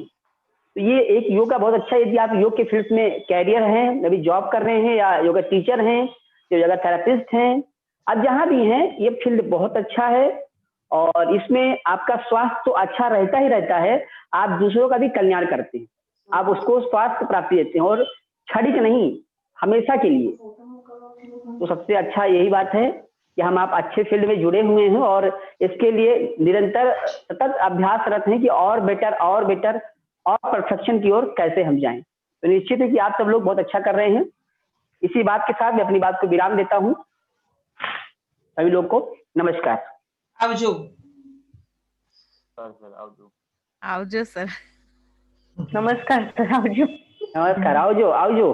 तो ये एक योग का बहुत अच्छा, यदि आप योग के फील्ड में कैरियर हैं, अभी जॉब कर रहे हैं, या योगा टीचर हैं, योगा थेरेपिस्ट हैं, आप जहां भी हैं, ये फील्ड बहुत अच्छा है। और इसमें आपका स्वास्थ्य तो अच्छा रहता ही रहता है, आप दूसरों का भी कल्याण करते हैं, आप उसको स्वास्थ्य प्राप्ति देते हैं, और क्षणिक नहीं, हमेशा के लिए। तो सबसे अच्छा यही बात है कि आप अच्छे फील्ड में जुड़े हुए हैं, और इसके लिए निरंतर सतत अभ्यासरत हैं कि और बेटर और परफेक्शन की ओर कैसे हम जाएं। तो निश्चित है कि आप सब लोग बहुत अच्छा कर रहे हैं। इसी बात के साथ मैं अपनी बात को विराम देता हूं। सभी लोग को नमस्कार। आवजो आवजो सर। नमस्कार सर, आवजो। नमस्कार, आओ।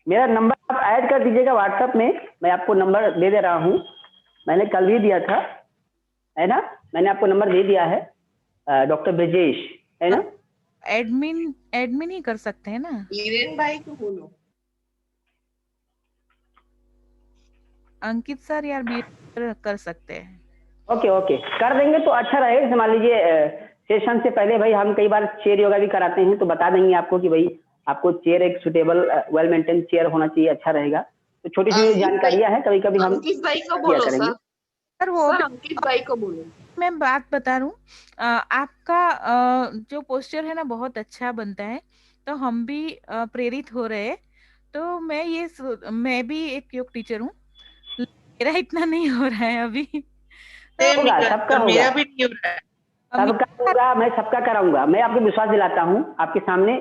मेरा नंबर आप ऐड कर दीजिएगा व्हाट्सएप में, मैं आपको नंबर दे दे रहा हूँ, मैंने कल भी दिया था, है ना। मैंने आपको नंबर दे दिया है, डॉक्टर ब्रजेश, है ना। एडमिन ही कर सकते हैं ना? ईरेन भाई को बोलो। अंकित सर यार भी कर सकते हैं। ओके कर देंगे तो अच्छा रहेगा। जैसे मान लीजिए सेशन से पहले भाई हम कई बार चेयर योगा भी कराते हैं, तो बता देंगे आपको कि भाई आपको चेयर एक सुटेबल वेल मेंटेन चेयर होना चाहिए, अच्छा रहेगा। तो छोटी छोटी जानकारियां हैं, कभी कभी हम अंकित भाई को बोलो करेंगे। सर वो अंकित भाई को बोलो। मैं बात बता रहा हूँ, आपका जो पोस्चर है ना बहुत अच्छा बनता है, तो हम भी प्रेरित हो रहे हैं। तो मैं भी एक योग टीचर हूँ, मेरा इतना नहीं हो रहा है अभी। होगा, सबका होगा, मेरा भी नहीं हो रहा है। सबका होगा, मैं सबका कराऊंगा। मैं आपको विश्वास दिलाता हूँ, आपके सामने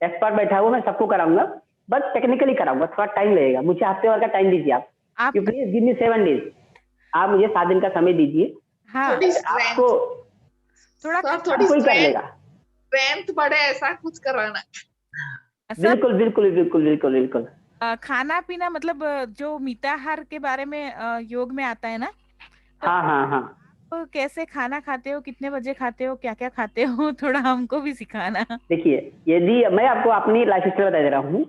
एक्सपर्ट बैठा हुआ, मैं सबको कराऊंगा, बस टेक्निकली कराऊंगा, थोड़ा टाइम लगेगा। मुझे हफ्ते भर का टाइम दीजिए आप। You please give me 7 days. आप मुझे 7 दिन का समय दीजिए। हाँ, आपको थोड़ा कोई कर लेगा, स्ट्रेंथ बढ़े ऐसा कुछ करवाना। बिल्कुल। खाना पीना मतलब जो मिताहार के बारे में योग में आता है ना, तो हाँ। तो कैसे खाना खाते हो, कितने बजे खाते हो, क्या क्या खाते हो, थोड़ा हमको भी सिखाना। देखिए, यदि मैं आपको अपनी लाइफ स्टाइल बता दे रहा हूँ,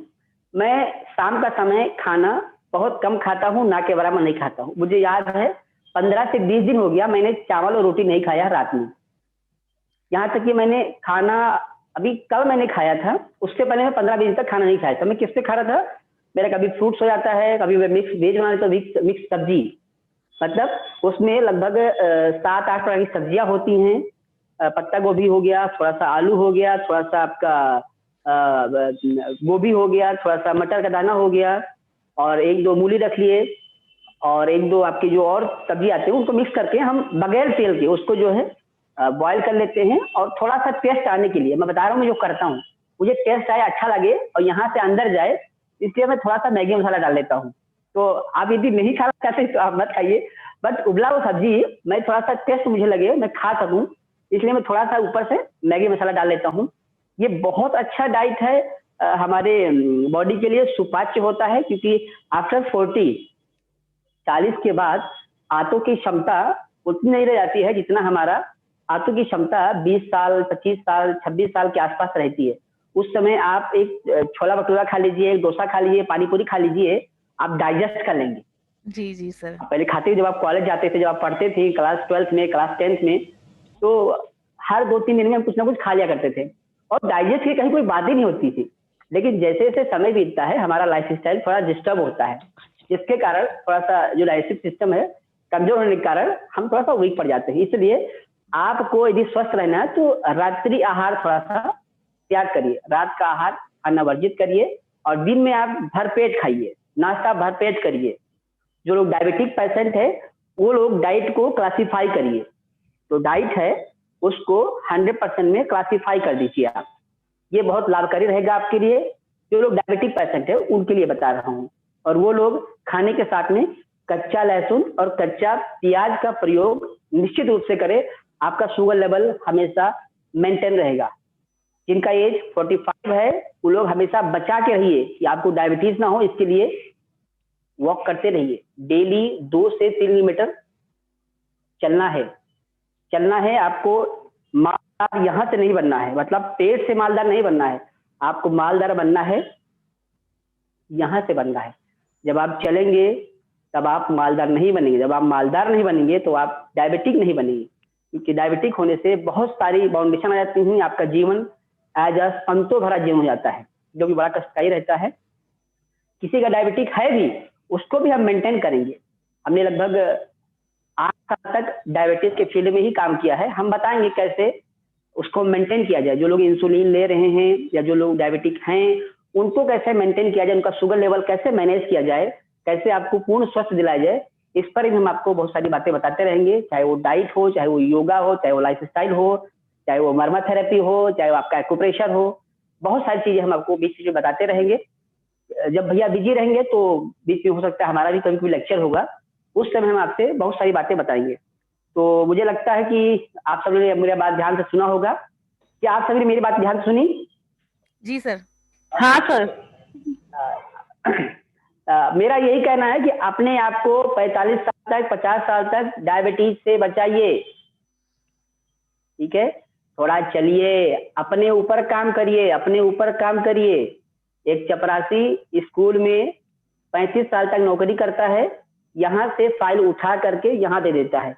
मैं शाम का समय खाना बहुत कम खाता हूँ, ना के बराबर नहीं खाता हूँ। मुझे याद है 15 से 20 दिन हो गया मैंने चावल और रोटी नहीं खाया रात में। यहाँ तक कि मैंने खाना अभी कल मैंने खाया था, उससे पहले मैं 15-20 दिन तक खाना नहीं खाया था। मैं किससे खा रहा था, मेरा कभी फ्रूट्स हो जाता है, कभी मैं मिक्स वेज बना लेता हूँ, मिक्स सब्जी, मतलब उसमें लगभग 7-8 तरह की सब्जियां होती हैं। पत्ता गोभी हो गया, थोड़ा सा आलू हो गया, थोड़ा सा आपका गोभी हो गया, थोड़ा सा मटर का दाना हो गया, और 1-2 मूली रख लिए, और 1-2 आपकी जो और सब्जी आती है उनको मिक्स करके हम बगैर तेल के उसको जो है बॉईल कर लेते हैं। और थोड़ा सा टेस्ट आने के लिए, मैं बता रहा हूँ मैं जो करता हूँ, मुझे टेस्ट आए, अच्छा लगे और यहाँ से अंदर जाए, इसलिए मैं थोड़ा सा मैगी मसाला डाल लेता हूँ। तो आप यदि नहीं खाना चाहते तो आप मत खाइए, बट उबला हुआ सब्जी मैं थोड़ा सा टेस्ट मुझे लगे मैं खा सकूं, इसलिए मैं थोड़ा सा ऊपर से मैगी मसाला डाल लेता हूँ। ये बहुत अच्छा डाइट है, हमारे बॉडी के लिए सुपाच्य होता है, क्योंकि आफ्टर 40 के बाद आंतों की क्षमता उतनी नहीं रह जाती है जितना हमारा आंतों की क्षमता 20 साल, 25 साल, 26 साल के आसपास रहती है। उस समय आप एक छोला भटूरा खा लीजिए, एक डोसा खा लीजिए, पानी पूरी खा लीजिए, आप डाइजेस्ट कर लेंगे। जी जी सर। पहले खाते जब आप कॉलेज जाते थे, जब आप पढ़ते थे क्लास 12th में, क्लास 10th में, तो हर 2-3 दिन में हम कुछ ना कुछ खा लिया करते थे और डाइजेस्ट की कहीं कोई बात ही नहीं होती थी। लेकिन जैसे जैसे समय बीतता है हमारा लाइफ स्टाइल थोड़ा डिस्टर्ब होता है, जिसके कारण थोड़ा सा जो डाइजेस्टिव सिस्टम है कमजोर होने के कारण हम थोड़ा सा वीक पड़ जाते हैं। इसलिए आपको यदि स्वस्थ रहना है तो रात्रि आहार थोड़ा सा त्याग करिए, रात का आहार खाना वर्जित करिए और दिन में आप भरपेट खाइए, नाश्ता भरपेट करिए। जो लोग डायबिटिक पेशेंट है वो लोग डाइट को क्लासिफाई करिए, तो डाइट है उसको 100% में क्लासिफाई कर दीजिए आप, ये बहुत लाभकारी रहेगा आपके लिए। जो लोग डायबिटिक पेशेंट है उनके लिए बता रहा हूँ। और वो लोग खाने के साथ में कच्चा लहसुन और कच्चा प्याज का प्रयोग निश्चित रूप से करें, आपका शुगर लेवल हमेशा मेंटेन रहेगा। जिनका एज 45 है वो लोग हमेशा बचा के रहिए कि आपको डायबिटीज ना हो, इसके लिए वॉक करते रहिए, डेली 2 से 3 किलोमीटर चलना है आपको। मालदार यहाँ से नहीं बनना है, मतलब पेट से मालदार नहीं बनना है, आपको मालदार बनना है यहाँ से बनना है। जब आप चलेंगे तब आप मालदार नहीं बनेंगे, जब आप मालदार नहीं बनेंगे तो आप डायबिटिक नहीं बनेंगे, क्योंकि डायबिटिक होने से बहुत सारी बाउंडेशन आ जाती हैं, आपका जीवन एज अ संतो भरा जीवन हो जाता है, जो कि बड़ा कष्टदायी रहता है। किसी का डायबिटिक है भी उसको भी हम मेंटेन करेंगे। हमने लगभग 8 साल तक डायबिटीज के फील्ड में ही काम किया है, हम बताएंगे कैसे उसको मेंटेन किया जाए। जो लोग इंसुलिन ले रहे हैं या जो लोग डायबिटिक हैं उनको कैसे मेंटेन किया जाए, उनका शुगर लेवल कैसे मैनेज किया जाए, कैसे आपको पूर्ण स्वस्थ दिलाया जाए, इस पर भी हम आपको बहुत सारी बातें बताते रहेंगे। चाहे वो डाइट हो, चाहे वो योगा हो, चाहे वो लाइफ स्टाइल हो, चाहे वो मर्मा थेरेपी हो, चाहे वो आपका एक्यूप्रेशर हो, बहुत सारी चीजें हम आपको बीच में बताते रहेंगे। जब भैया बिजी रहेंगे तो बीच में हो सकता है हमारा भी कभी कोई लेक्चर होगा, उस समय हम आपसे बहुत सारी बातें बताएंगे। तो मुझे लगता है कि आप सभी ने मेरी बात ध्यान से सुना होगा। क्या आप सभी ने मेरी बात ध्यान से सुनी? जी सर। हाँ सर। मेरा यही कहना है कि अपने आप को 45 साल तक, 50 साल तक डायबिटीज से बचाइए, ठीक है? थोड़ा चलिए, अपने ऊपर काम करिए, अपने ऊपर काम करिए। एक चपरासी स्कूल में 35 साल तक नौकरी करता है, यहाँ से फाइल उठा करके यहाँ दे देता है,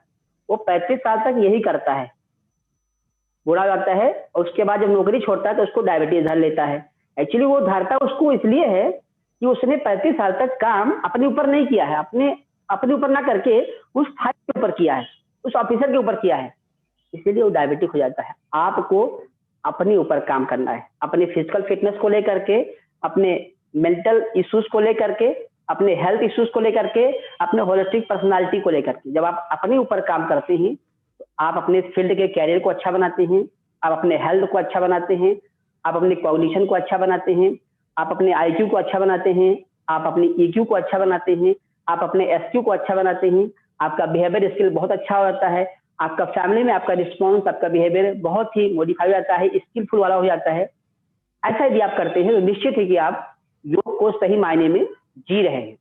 वो 35 साल तक यही करता है, बुरा लगता है। और उसके बाद जब नौकरी छोड़ता है तो उसको डायबिटीज धर लेता है। एक्चुअली वो धरता उसको इसलिए है कि उसने 35 साल तक काम अपने ऊपर नहीं किया है, अपने ऊपर ना करके उस फाइल के ऊपर किया है, उस ऑफिसर के ऊपर किया है, इसलिए वो डायबिटिक हो जाता है। आपको अपने ऊपर काम करना है, अपने फिजिकल फिटनेस को लेकर के, अपने मेंटल इश्यूज को लेकर के, अपने हेल्थ इश्यूज को लेकर के, अपने होलिस्टिक पर्सनालिटी को लेकर के। जब आप अपने ऊपर काम करते हैं तो आप अपने फील्ड के कैरियर को अच्छा बनाते हैं, आप अपने हेल्थ को अच्छा बनाते हैं, आप अपने कॉग्निशन को अच्छा बनाते हैं, आप अपने IQ को अच्छा बनाते हैं, आप अपनी EQ को अच्छा बनाते हैं, आप अपने SQ को अच्छा बनाते हैं, आपका बिहेवियर स्किल बहुत अच्छा हो जाता है, आपका फैमिली में आपका रिस्पॉन्स, आपका बिहेवियर बहुत ही मॉडिफाई हो जाता है, स्किलफुल वाला हो जाता है। ऐसा यदि आप करते हैं तो निश्चित है कि आप योग को सही मायने में जी रहे हैं।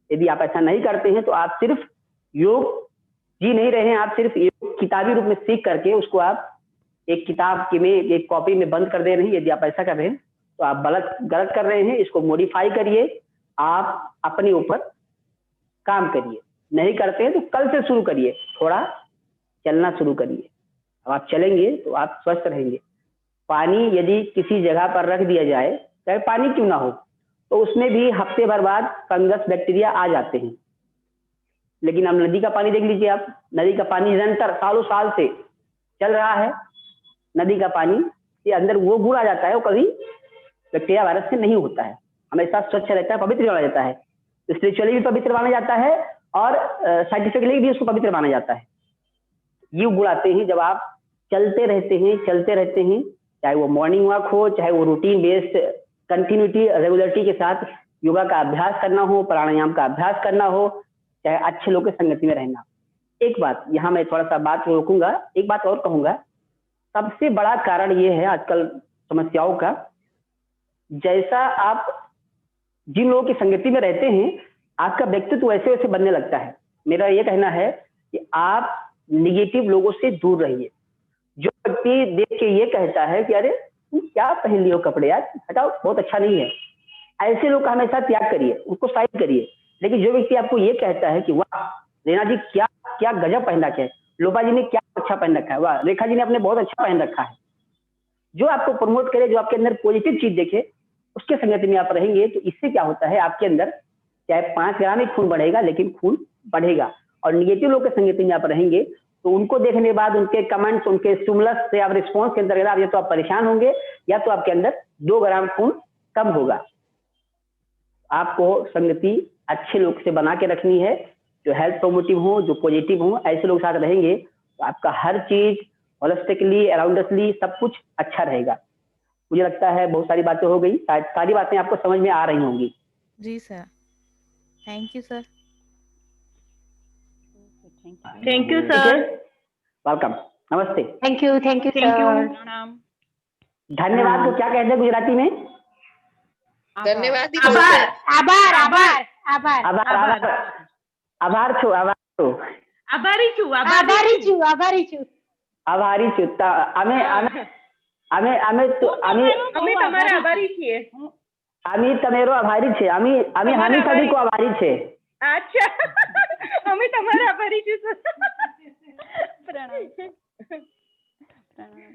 यदि आप ऐसा नहीं करते हैं तो आप सिर्फ योग जी नहीं रहे हैं, आप सिर्फ योग किताबी रूप में सीख करके उसको आप एक किताब में, एक कॉपी में बंद कर दे रहे हैं। यदि आप ऐसा कर रहे हैं तो आप गलत कर रहे हैं। इसको मॉडिफाई करिए, आप अपने ऊपर काम करिए। नहीं करते हैं तो कल से शुरू करिए, थोड़ा चलना शुरू करिए। अब आप चलेंगे तो आप स्वस्थ रहेंगे। पानी यदि किसी जगह पर रख दिया जाए, चाहे पानी क्यों ना हो, तो उसमें भी हफ्ते भर बाद फंगस बैक्टीरिया आ जाते हैं। लेकिन अब नदी का पानी देख लीजिए आप, नदी का पानी निरंतर सालों साल से चल रहा है। नदी का पानी के अंदर वो गुण आ जाता है, वो कभी बैक्टीरिया वायरस से नहीं होता है, हमेशा स्वच्छ रहता है, पवित्र माना जाता है। स्पिरिचुअली भी पवित्र माना जाता है और साइंटिफिकली भी उसको पवित्र माना जाता है। ये गुण आते हैं जब आप चलते रहते हैं, चाहे वो मॉर्निंग वॉक हो, चाहे वो रूटीन बेस्ड कंटिन्यूटी रेगुलरिटी के साथ योगा का अभ्यास करना हो, प्राणायाम का अभ्यास करना हो, चाहे अच्छे लोग की संगति में रहना। एक बात यहाँ मैं थोड़ा सा बात रोकूंगा, एक बात और कहूंगा। सबसे बड़ा कारण ये है आजकल समस्याओं का, जैसा आप जिन लोगों की संगति में रहते हैं आपका व्यक्तित्व वैसे वैसे बनने लगता है। मेरा ये कहना है कि आप निगेटिव लोगों से दूर रहिए। जो व्यक्ति देख के ये कहता है कि अरे तुम क्या पहन लियो कपड़े यार, हटाओ, बहुत अच्छा नहीं है, ऐसे लोग का हमेशा त्याग करिए, उनको साइड करिए। लेकिन जो व्यक्ति आपको ये कहता है कि वाह रेना जी क्या क्या गजब पहन रखा है, लोपा जी ने क्या अच्छा पहन रखा है, वाह रेखा जी ने अपने बहुत अच्छा पहन रखा है, जो आपको प्रमोट करे, जो आपके अंदर पॉजिटिव चीज देखे, उसके संगति में आप रहेंगे तो इससे क्या होता है आपके अंदर चाहे 5 ग्राम ही खून बढ़ेगा लेकिन खून बढ़ेगा। और निगेटिव लोग के संगति में आप रहेंगे तो उनको देखने के बाद उनके कमेंट्स, उनके स्टिमुलस से आप रिस्पॉन्स के अंदर या तो आप परेशान होंगे या तो आपके अंदर 2 ग्राम खून कम होगा। आपको संगति अच्छे लोग से बना के रखनी है, जो हेल्थ प्रोमोटिव हो, जो पॉजिटिव हो, ऐसे लोग साथ रहेंगे तो आपका हर चीज होलिस्टिकली अराउंडसली सब कुछ अच्छा रहेगा। मुझे लगता है बहुत सारी बातें हो गई, शायद सारी बातें आपको समझ में आ रही होंगी। जी sir, thank you sir. Thank you, ठीक है, sir. वेलकम, नमस्ते। Thank you Thank you. Sir. प्रणाम। धन्यवाद को क्या कहते हैं गुजराती में? धन्यवाद ही आभार बोलते हैं। आभार आभार आभार आभार आभार आभार छो आभार छो આભારી છું આભારી છું આભારી છું આભારી છું અમે અમે અમે અમે તો અમે અમે તમારા આભારી છીએ અમે તમેરો આભારી છે અમે અમે તમારા हामी सभी આભારી. को आभारी છે। અચ્છા અમે તમારા આભારી છું પ્રણામ. પ્રણામ.